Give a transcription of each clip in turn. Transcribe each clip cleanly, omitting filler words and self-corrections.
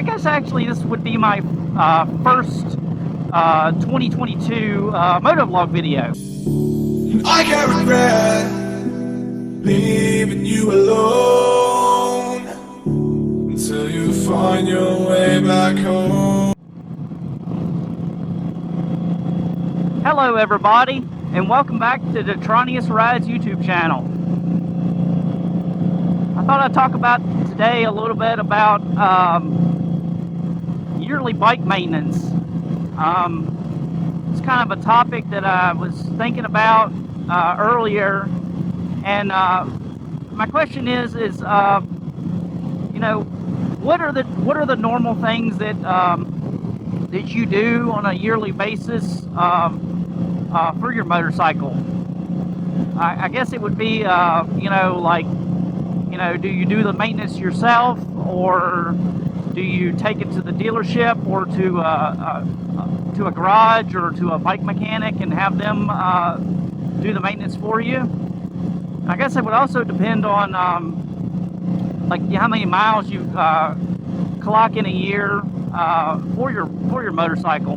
I guess actually this would be my first 2022 motovlog video. I can't regret leaving you alone until you find your way back home. Hello everybody, and welcome back to the Tronius Rides YouTube channel. I thought I'd talk about today a little bit about yearly bike maintenance. It's kind of a topic that I was thinking about earlier, and my question is you know, what are the normal things that that you do on a yearly basis for your motorcycle? I guess it would be you know, like, you know, do you do the maintenance yourself, or do you take it to the dealership or to a garage or to a bike mechanic and have them do the maintenance for you? I guess it would also depend on like how many miles you clock in a year for your motorcycle.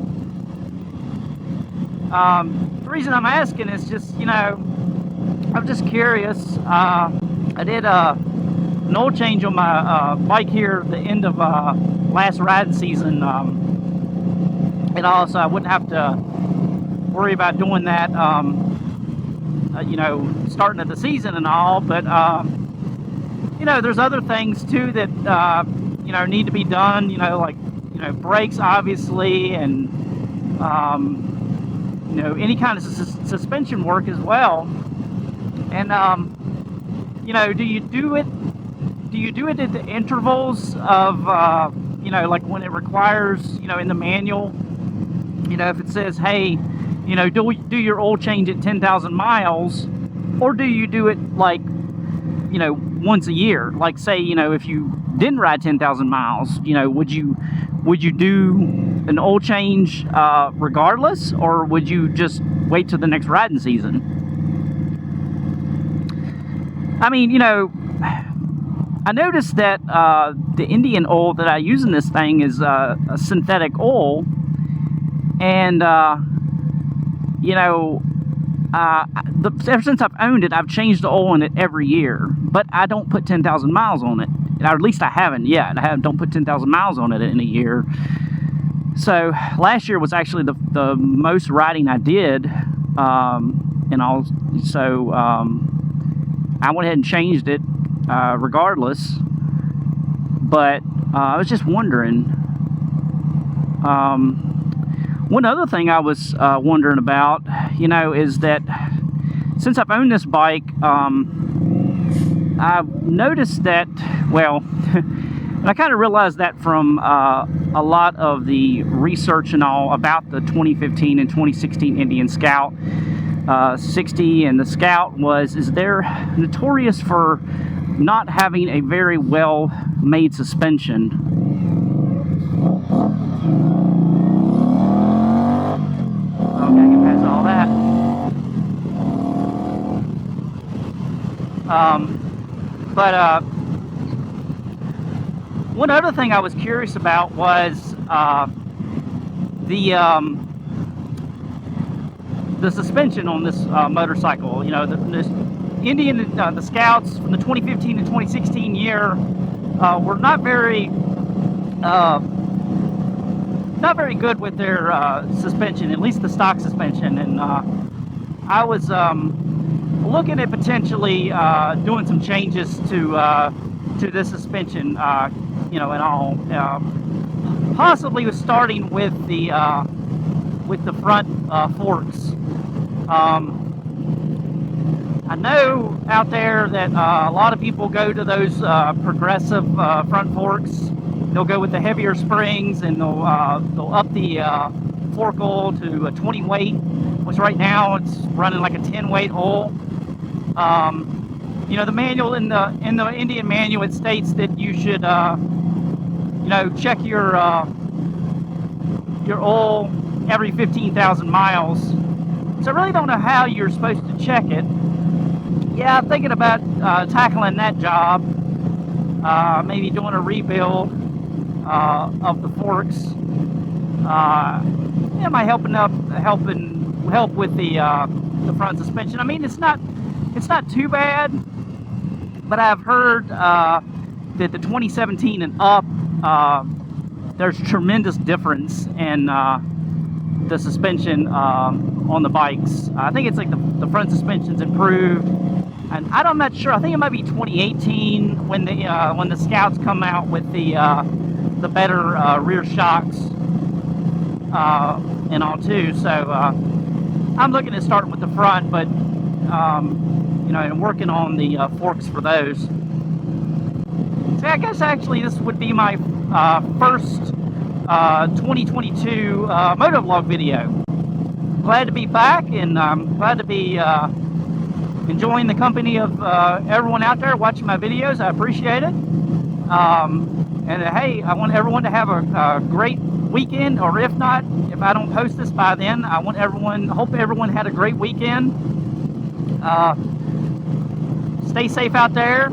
The reason I'm asking is just, you know, I'm just curious. I did an oil change on my bike here at the end of last riding season, and also I wouldn't have to worry about doing that, you know, starting at the season and all. But you know, there's other things too that you know, need to be done. You know, like, you know, brakes obviously, and you know, any kind of suspension work as well. And you know, do you do it at the intervals of you know, like when it requires, you know, in the manual, you know, if it says, hey, you know, do your oil change at 10,000 miles, or do you do it like, you know, once a year? Like, say, you know, if you didn't ride 10,000 miles, you know, would you do an oil change regardless, or would you just wait till the next riding season? I mean, you know, I noticed that the Indian oil that I use in this thing is a synthetic oil, and you know, ever since I've owned it, I've changed the oil in it every year, but I don't put 10,000 miles on it, or at least I haven't yet. Don't put 10,000 miles on it in a year. So last year was actually the most riding I did, and also I went ahead and changed it regardless. But I was just wondering, one other thing I was wondering about, you know, is that since I've owned this bike, I've noticed that, well, and I kind of realized that from a lot of the research and all about the 2015 and 2016 Indian Scout 60, and the Scout they're notorious for not having a very well made suspension. Okay, I can pass all that. But one other thing I was curious about was the suspension on this motorcycle. You know, this Indian, the Scouts from the 2015 to 2016 year were not very good with their suspension, at least the stock suspension. And I was looking at potentially doing some changes to this suspension, you know, and all. Possibly was starting with the front forks. I know out there that a lot of people go to those progressive front forks. They'll go with the heavier springs, and they'll up the fork oil to a 20 weight, which right now it's running like a 10 weight oil. You know, the manual in the Indian manual, it states that you should you know, check your oil every 15,000 miles. So I really don't know how you're supposed to check it. Yeah, I'm thinking about tackling that job, maybe doing a rebuild. of the forks. Am I help with the front suspension? I mean, it's not too bad, but I've heard that the 2017 and up, there's tremendous difference in the suspension on the bikes. I think it's like the front suspension's improved, and I'm not sure. I think it might be 2018 when the Scouts come out with the better rear shocks and all too. So I'm looking at starting with the front, but you know, and working on the forks for those. So I guess actually this would be my first 2022 motovlog video. Glad to be back, and glad to be enjoying the company of everyone out there watching my videos. I appreciate it. And hey, I want everyone to have a great weekend, or if not, if I don't post this by then, hope everyone had a great weekend. Stay safe out there,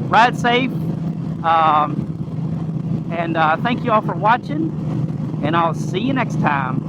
ride safe, and thank you all for watching, and I'll see you next time.